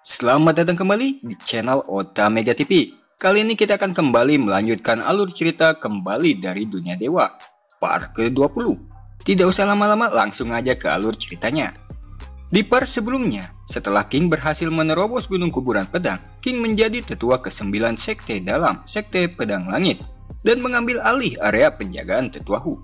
Selamat datang kembali di channel Ota Mega TV. Kali ini kita akan kembali melanjutkan alur cerita kembali dari dunia dewa, part ke-20. Tidak usah lama-lama, langsung aja ke alur ceritanya. Di part sebelumnya, setelah King berhasil menerobos gunung kuburan pedang, King menjadi tetua ke-9 sekte dalam sekte pedang langit dan mengambil alih area penjagaan Tetuahu.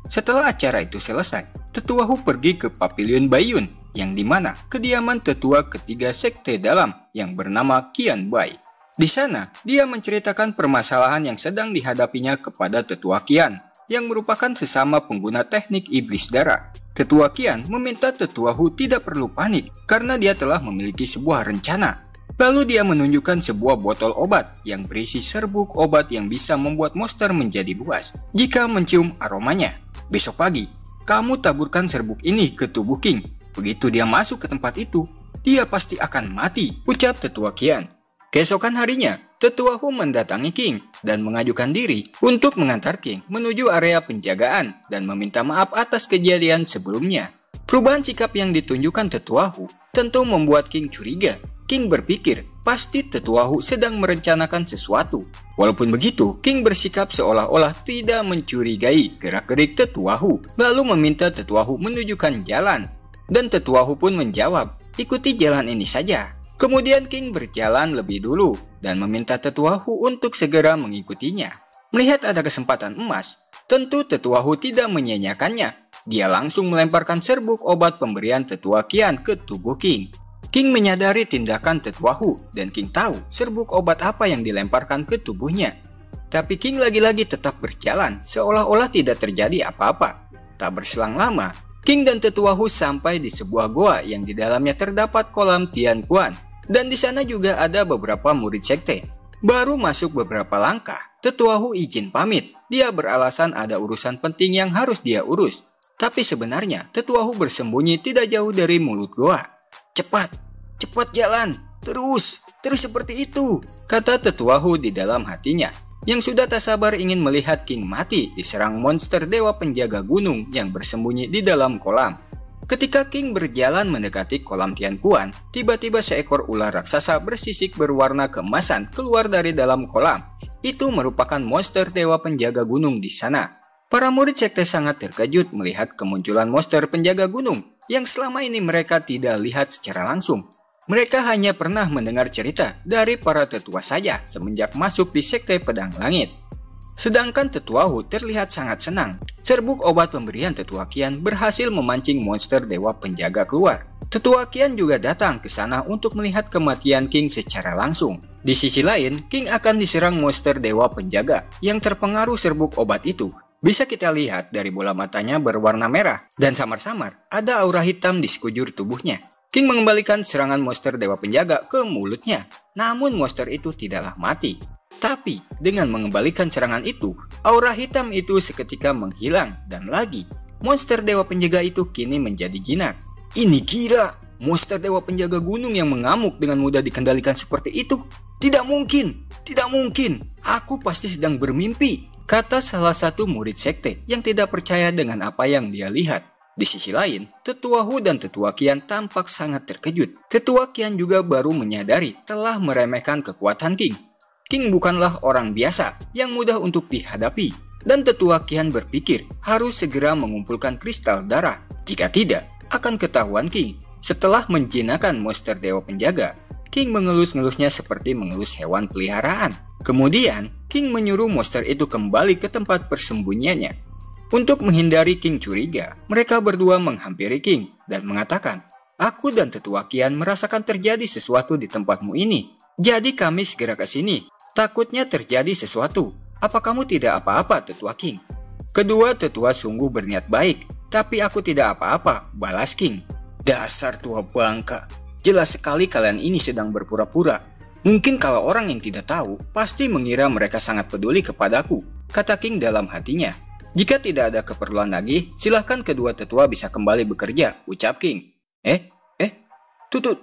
Setelah acara itu selesai, Tetuahu pergi ke Pavilion Baiyun, yang dimana kediaman tetua ketiga sekte dalam yang bernama Qian Bai. Di sana, dia menceritakan permasalahan yang sedang dihadapinya kepada Tetua Qian, yang merupakan sesama pengguna teknik iblis darah. Tetua Qian meminta Tetuahu tidak perlu panik karena dia telah memiliki sebuah rencana. Lalu dia menunjukkan sebuah botol obat yang berisi serbuk obat yang bisa membuat monster menjadi buas jika mencium aromanya. Besok pagi, kamu taburkan serbuk ini ke tubuh King. Begitu dia masuk ke tempat itu, dia pasti akan mati, ucap Tetua Qian. Keesokan harinya, Tetuahu mendatangi King dan mengajukan diri untuk mengantar King menuju area penjagaan dan meminta maaf atas kejadian sebelumnya. Perubahan sikap yang ditunjukkan Tetuahu tentu membuat King curiga. King berpikir pasti Tetuahu sedang merencanakan sesuatu. Walaupun begitu, King bersikap seolah-olah tidak mencurigai gerak-gerik Tetuahu, lalu meminta Tetuahu menunjukkan jalan. Dan Tetuahu pun menjawab, ikuti jalan ini saja. Kemudian King berjalan lebih dulu dan meminta Tetuahu untuk segera mengikutinya. Melihat ada kesempatan emas, tentu Tetuahu tidak menyanyiakannya. Dia langsung melemparkan serbuk obat pemberian Tetua Qian ke tubuh King. King menyadari tindakan Tetuahu dan King tahu serbuk obat apa yang dilemparkan ke tubuhnya. Tapi King lagi-lagi tetap berjalan seolah-olah tidak terjadi apa-apa. Tak berselang lama, King dan Tetuahu sampai di sebuah goa yang di dalamnya terdapat kolam Tian Kuan, dan di sana juga ada beberapa murid sekte. Baru masuk beberapa langkah, Tetuahu izin pamit. Dia beralasan ada urusan penting yang harus dia urus. Tapi sebenarnya Tetuahu bersembunyi tidak jauh dari mulut goa. Cepat jalan, terus seperti itu, kata Tetuahu di dalam hatinya, yang sudah tak sabar ingin melihat King mati diserang monster dewa penjaga gunung yang bersembunyi di dalam kolam. Ketika King berjalan mendekati kolam Tian Kuan, tiba-tiba seekor ular raksasa bersisik berwarna keemasan keluar dari dalam kolam. Itu merupakan monster dewa penjaga gunung di sana. Para murid sekte sangat terkejut melihat kemunculan monster penjaga gunung yang selama ini mereka tidak lihat secara langsung. Mereka hanya pernah mendengar cerita dari para tetua saja semenjak masuk di sekte pedang langit. Sedangkan Tetuahu terlihat sangat senang. Serbuk obat pemberian Tetua Qian berhasil memancing monster dewa penjaga keluar. Tetua Qian juga datang ke sana untuk melihat kematian King secara langsung. Di sisi lain, King akan diserang monster dewa penjaga yang terpengaruh serbuk obat itu. Bisa kita lihat dari bola matanya berwarna merah dan samar-samar ada aura hitam di sekujur tubuhnya. King mengembalikan serangan monster dewa penjaga ke mulutnya, namun monster itu tidaklah mati. Tapi dengan mengembalikan serangan itu, aura hitam itu seketika menghilang dan lagi monster dewa penjaga itu kini menjadi jinak. Ini gila, monster dewa penjaga gunung yang mengamuk dengan mudah dikendalikan seperti itu. Tidak mungkin, aku pasti sedang bermimpi, kata salah satu murid sekte yang tidak percaya dengan apa yang dia lihat. Di sisi lain, Tetuahu dan Tetua Qian tampak sangat terkejut. Tetua Qian juga baru menyadari telah meremehkan kekuatan King. King bukanlah orang biasa yang mudah untuk dihadapi, dan Tetua Qian berpikir harus segera mengumpulkan kristal darah. Jika tidak, akan ketahuan King. Setelah menjinakkan monster dewa penjaga, King mengelus-ngelusnya seperti mengelus hewan peliharaan. Kemudian, King menyuruh monster itu kembali ke tempat persembunyiannya. Untuk menghindari King curiga, mereka berdua menghampiri King dan mengatakan, aku dan Tetua Qian merasakan terjadi sesuatu di tempatmu ini. Jadi kami segera ke sini. Takutnya terjadi sesuatu. Apa kamu tidak apa-apa, Tetua King? Kedua tetua sungguh berniat baik, tapi aku tidak apa-apa, balas King. Dasar tua bangka. Jelas sekali kalian ini sedang berpura-pura. Mungkin kalau orang yang tidak tahu, pasti mengira mereka sangat peduli kepadaku, kata King dalam hatinya. Jika tidak ada keperluan lagi, silahkan kedua tetua bisa kembali bekerja, ucap King.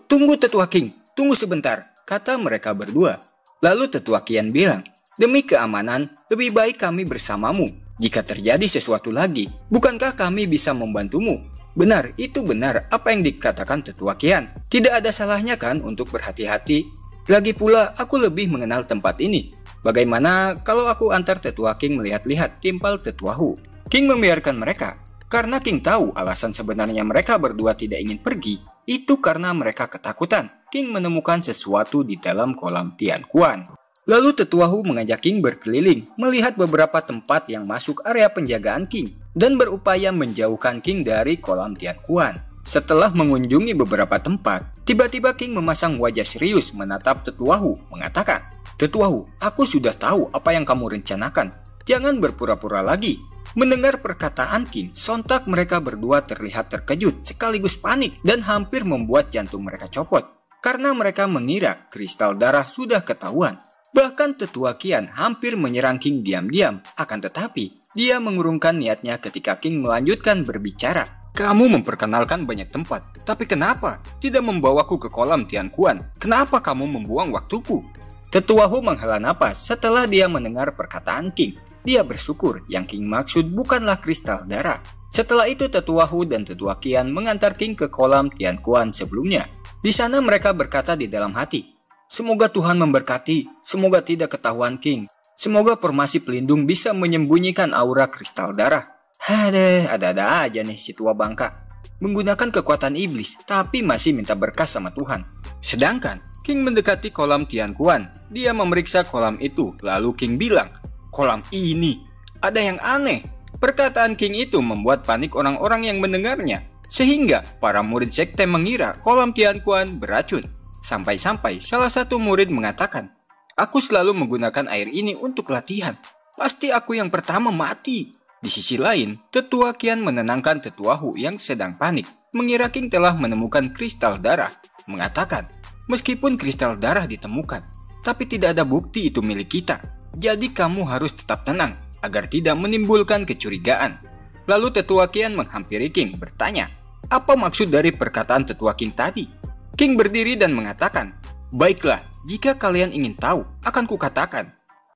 Tunggu Tetua King, tunggu sebentar, kata mereka berdua. Lalu Tetua Qian bilang, demi keamanan, lebih baik kami bersamamu. Jika terjadi sesuatu lagi, bukankah kami bisa membantumu? Benar, itu benar apa yang dikatakan Tetua Kian. Tidak ada salahnya kan untuk berhati-hati. Lagi pula aku lebih mengenal tempat ini. Bagaimana kalau aku antar Tetua King melihat-lihat timpal Tetua Hu? King membiarkan mereka karena King tahu alasan sebenarnya mereka berdua tidak ingin pergi. Itu karena mereka ketakutan King menemukan sesuatu di dalam kolam Tian Kuan. Lalu Tetua Hu mengajak King berkeliling, melihat beberapa tempat yang masuk area penjagaan King, dan berupaya menjauhkan King dari kolam Tian Kuan. Setelah mengunjungi beberapa tempat, tiba-tiba King memasang wajah serius menatap Tetua Hu, mengatakan, "Tetua Hu, aku sudah tahu apa yang kamu rencanakan. Jangan berpura-pura lagi." Mendengar perkataan King, sontak mereka berdua terlihat terkejut sekaligus panik dan hampir membuat jantung mereka copot. Karena mereka mengira kristal darah sudah ketahuan. Bahkan Tetua Kian hampir menyerang King diam-diam, akan tetapi dia mengurungkan niatnya ketika King melanjutkan berbicara. "Kamu memperkenalkan banyak tempat, tapi kenapa tidak membawaku ke kolam Tian Kuan? Kenapa kamu membuang waktuku?" Tetua Hu menghela napas setelah dia mendengar perkataan King. Dia bersyukur yang King maksud bukanlah kristal darah. Setelah itu Tetua Hu dan Tetua Kian mengantar King ke kolam Tian Kuan sebelumnya. Di sana mereka berkata di dalam hati, "Semoga Tuhan memberkati, semoga tidak ketahuan King. Semoga formasi pelindung bisa menyembunyikan aura kristal darah." Ada-ada aja nih si tua bangka. Menggunakan kekuatan iblis, tapi masih minta berkas sama Tuhan. Sedangkan King mendekati kolam Tian Kuan. Dia memeriksa kolam itu, lalu King bilang, "Kolam ini ada yang aneh." Perkataan King itu membuat panik orang-orang yang mendengarnya, sehingga para murid sekte mengira kolam Tian Kuan beracun. Sampai-sampai salah satu murid mengatakan, "Aku selalu menggunakan air ini untuk latihan. Pasti aku yang pertama mati." Di sisi lain, Tetua Kian menenangkan Tetua Hu yang sedang panik, mengira King telah menemukan kristal darah. Mengatakan, "Meskipun kristal darah ditemukan, tapi tidak ada bukti itu milik kita. Jadi kamu harus tetap tenang agar tidak menimbulkan kecurigaan." Lalu Tetua Kian menghampiri King bertanya, "Apa maksud dari perkataan Tetua King tadi?" King berdiri dan mengatakan, "Baiklah, jika kalian ingin tahu, akan kukatakan.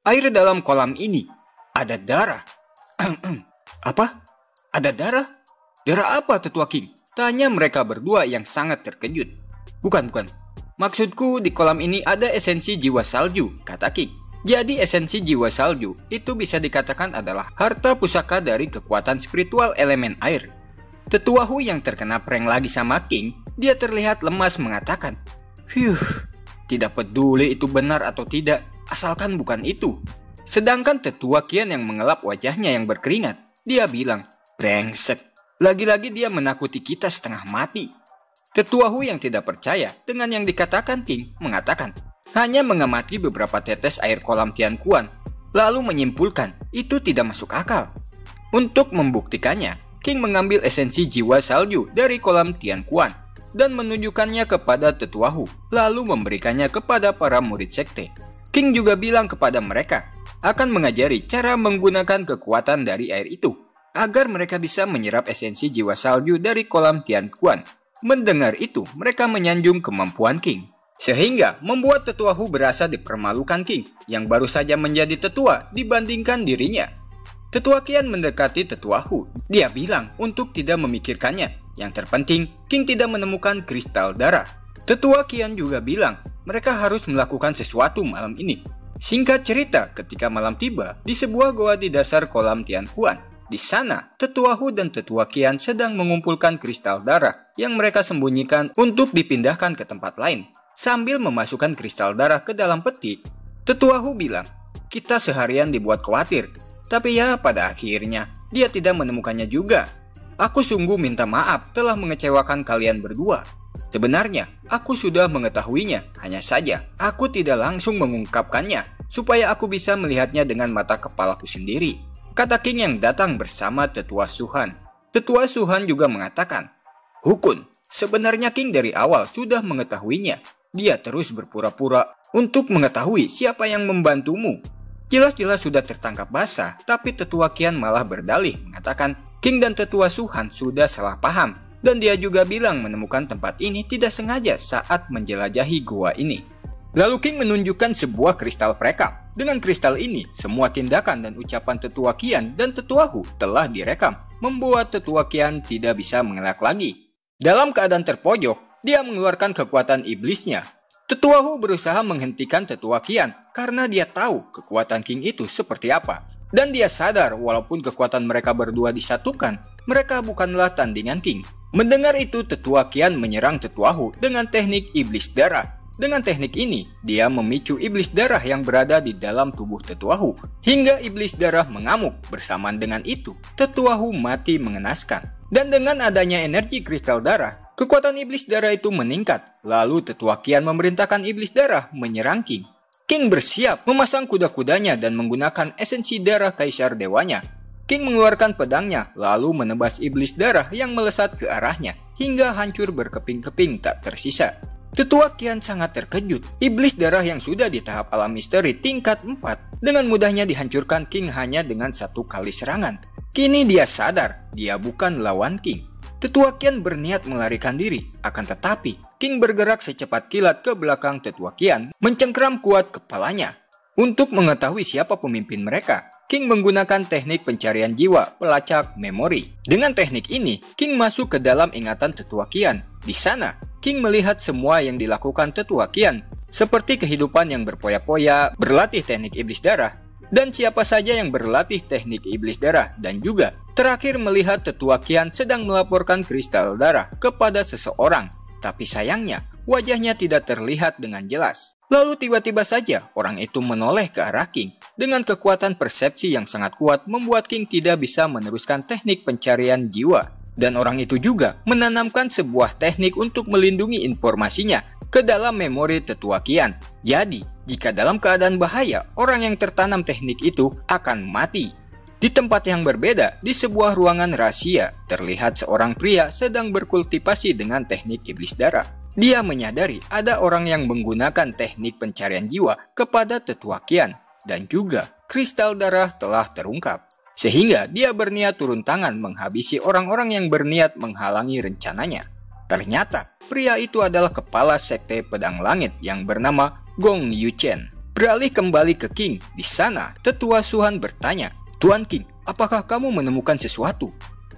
Air dalam kolam ini ada darah." "Apa? Ada darah? Darah apa, Tetua King?" tanya mereka berdua yang sangat terkejut. Bukan. Maksudku di kolam ini ada esensi jiwa salju," kata King. Jadi esensi jiwa salju itu bisa dikatakan adalah harta pusaka dari kekuatan spiritual elemen air. Tetua Hu yang terkena prank lagi sama King, dia terlihat lemas mengatakan, tidak peduli itu benar atau tidak, asalkan bukan itu." Sedangkan Tetua Kian yang mengelap wajahnya yang berkeringat, dia bilang, "Brengsek, lagi-lagi dia menakuti kita setengah mati." Tetua Hu yang tidak percaya dengan yang dikatakan King mengatakan, hanya mengamati beberapa tetes air kolam Tian Kuan, lalu menyimpulkan itu tidak masuk akal. Untuk membuktikannya, King mengambil esensi jiwa salju dari kolam Tian Kuan dan menunjukkannya kepada Tetua Hu, lalu memberikannya kepada para murid sekte. King juga bilang kepada mereka akan mengajari cara menggunakan kekuatan dari air itu agar mereka bisa menyerap esensi jiwa salju dari kolam Tian Kuan. Mendengar itu, mereka menyanjung kemampuan King, sehingga membuat Tetua Hu berasa dipermalukan King yang baru saja menjadi tetua dibandingkan dirinya. Tetua Kian mendekati Tetua Hu. Dia bilang untuk tidak memikirkannya. Yang terpenting, King tidak menemukan kristal darah. Tetua Kian juga bilang mereka harus melakukan sesuatu malam ini. Singkat cerita, ketika malam tiba di sebuah goa di dasar kolam Tian Kuan. Di sana, Tetua Hu dan Tetua Kian sedang mengumpulkan kristal darah yang mereka sembunyikan untuk dipindahkan ke tempat lain. Sambil memasukkan kristal darah ke dalam peti, Tetua Hu bilang, "Kita seharian dibuat khawatir, tapi ya pada akhirnya dia tidak menemukannya juga. Aku sungguh minta maaf telah mengecewakan kalian berdua. Sebenarnya, aku sudah mengetahuinya, hanya saja aku tidak langsung mengungkapkannya supaya aku bisa melihatnya dengan mata kepalaku sendiri," kata King yang datang bersama Tetua Suhan. Tetua Suhan juga mengatakan, "Hukun, sebenarnya King dari awal sudah mengetahuinya. Dia terus berpura-pura untuk mengetahui siapa yang membantumu. Jelas-jelas sudah tertangkap basah, tapi Tetua Kian malah berdalih mengatakan King dan Tetua Suhan sudah salah paham. Dan dia juga bilang menemukan tempat ini tidak sengaja saat menjelajahi gua ini." Lalu King menunjukkan sebuah kristal perekam. Dengan kristal ini, semua tindakan dan ucapan Tetua Kian dan Tetua Hu telah direkam. membuat Tetua Qian tidak bisa mengelak lagi. Dalam keadaan terpojok, dia mengeluarkan kekuatan iblisnya. Tetua Hu berusaha menghentikan Tetua Qian karena dia tahu kekuatan King itu seperti apa. Dan dia sadar walaupun kekuatan mereka berdua disatukan, mereka bukanlah tandingan King. Mendengar itu, Tetua Qian menyerang Tetua Hu dengan teknik iblis darah. Dengan teknik ini, dia memicu iblis darah yang berada di dalam tubuh Tetua Hu hingga iblis darah mengamuk. Bersamaan dengan itu, Tetua Hu mati mengenaskan. Dan dengan adanya energi kristal darah, kekuatan iblis darah itu meningkat. Lalu Tetua Qian memerintahkan iblis darah menyerang King. King bersiap memasang kuda-kudanya dan menggunakan esensi darah kaisar dewanya. King mengeluarkan pedangnya lalu menebas iblis darah yang melesat ke arahnya hingga hancur berkeping-keping tak tersisa. Tetua Qian sangat terkejut. Iblis darah yang sudah di tahap alam misteri tingkat 4 dengan mudahnya dihancurkan King hanya dengan satu kali serangan. Kini dia sadar dia bukan lawan King. Tetua Qian berniat melarikan diri, akan tetapi King bergerak secepat kilat ke belakang Tetua Qian, mencengkram kuat kepalanya. Untuk mengetahui siapa pemimpin mereka, King menggunakan teknik pencarian jiwa pelacak memori. Dengan teknik ini, King masuk ke dalam ingatan Tetua Qian. Di sana, King melihat semua yang dilakukan Tetua Qian, seperti kehidupan yang berpoya-poya, berlatih teknik iblis darah, dan siapa saja yang berlatih teknik iblis darah, dan juga terakhir melihat Tetua Qian sedang melaporkan kristal darah kepada seseorang. Tapi sayangnya, wajahnya tidak terlihat dengan jelas. Lalu tiba-tiba saja orang itu menoleh ke arah King. Dengan kekuatan persepsi yang sangat kuat membuat King tidak bisa meneruskan teknik pencarian jiwa. Dan orang itu juga menanamkan sebuah teknik untuk melindungi informasinya ke dalam memori Tetua Qian. Jadi, jika dalam keadaan bahaya, orang yang tertanam teknik itu akan mati. Di tempat yang berbeda, di sebuah ruangan rahasia, terlihat seorang pria sedang berkultivasi dengan teknik iblis darah. Dia menyadari ada orang yang menggunakan teknik pencarian jiwa kepada Tetua Qian, dan juga kristal darah telah terungkap. Sehingga dia berniat turun tangan menghabisi orang-orang yang berniat menghalangi rencananya. Ternyata, pria itu adalah kepala sekte pedang langit yang bernama Gong Yuchen. Beralih kembali ke King, di sana Tetua Suhan bertanya, "Tuan King, apakah kamu menemukan sesuatu?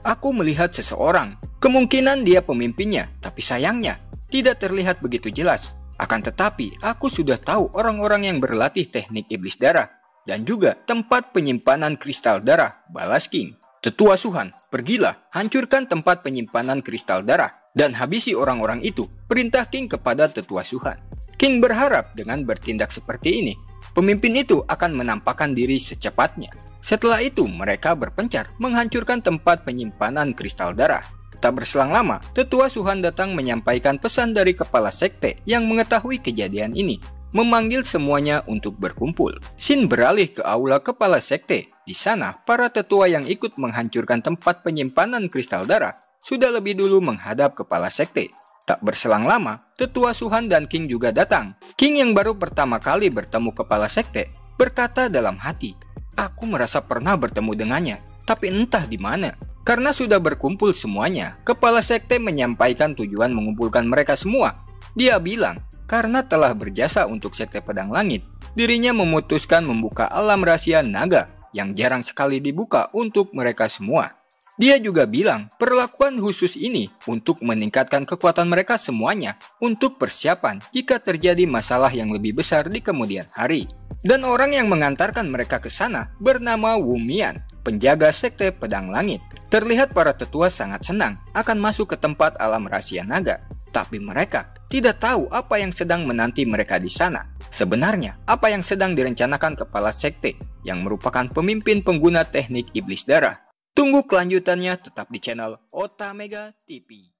Aku melihat seseorang. Kemungkinan dia pemimpinnya, tapi sayangnya tidak terlihat begitu jelas. Akan tetapi, aku sudah tahu orang-orang yang berlatih teknik iblis darah dan juga tempat penyimpanan kristal darah," balas King. "Tetua Suhan, pergilah, hancurkan tempat penyimpanan kristal darah dan habisi orang-orang itu," perintah King kepada Tetua Suhan. King berharap dengan bertindak seperti ini, pemimpin itu akan menampakkan diri secepatnya. Setelah itu, mereka berpencar menghancurkan tempat penyimpanan kristal darah. Tak berselang lama, Tetua Suhan datang menyampaikan pesan dari kepala sekte yang mengetahui kejadian ini, memanggil semuanya untuk berkumpul. Shin beralih ke aula kepala sekte. Di sana, para tetua yang ikut menghancurkan tempat penyimpanan kristal darah sudah lebih dulu menghadap kepala sekte. Tak berselang lama, Tetua Suhan dan King juga datang. King yang baru pertama kali bertemu kepala sekte berkata dalam hati, "Aku merasa pernah bertemu dengannya, tapi entah di mana." Karena sudah berkumpul semuanya, kepala sekte menyampaikan tujuan mengumpulkan mereka semua. Dia bilang, karena telah berjasa untuk sekte pedang langit, dirinya memutuskan membuka alam rahasia naga yang jarang sekali dibuka untuk mereka semua. Dia juga bilang perlakuan khusus ini untuk meningkatkan kekuatan mereka semuanya untuk persiapan jika terjadi masalah yang lebih besar di kemudian hari. Dan orang yang mengantarkan mereka ke sana bernama Wu Mian, penjaga sekte pedang langit. Terlihat para tetua sangat senang akan masuk ke tempat alam rahasia naga, tapi mereka tidak tahu apa yang sedang menanti mereka di sana. Sebenarnya, apa yang sedang direncanakan kepala sekte yang merupakan pemimpin pengguna teknik iblis darah. Tunggu kelanjutannya tetap di channel Otamega TV.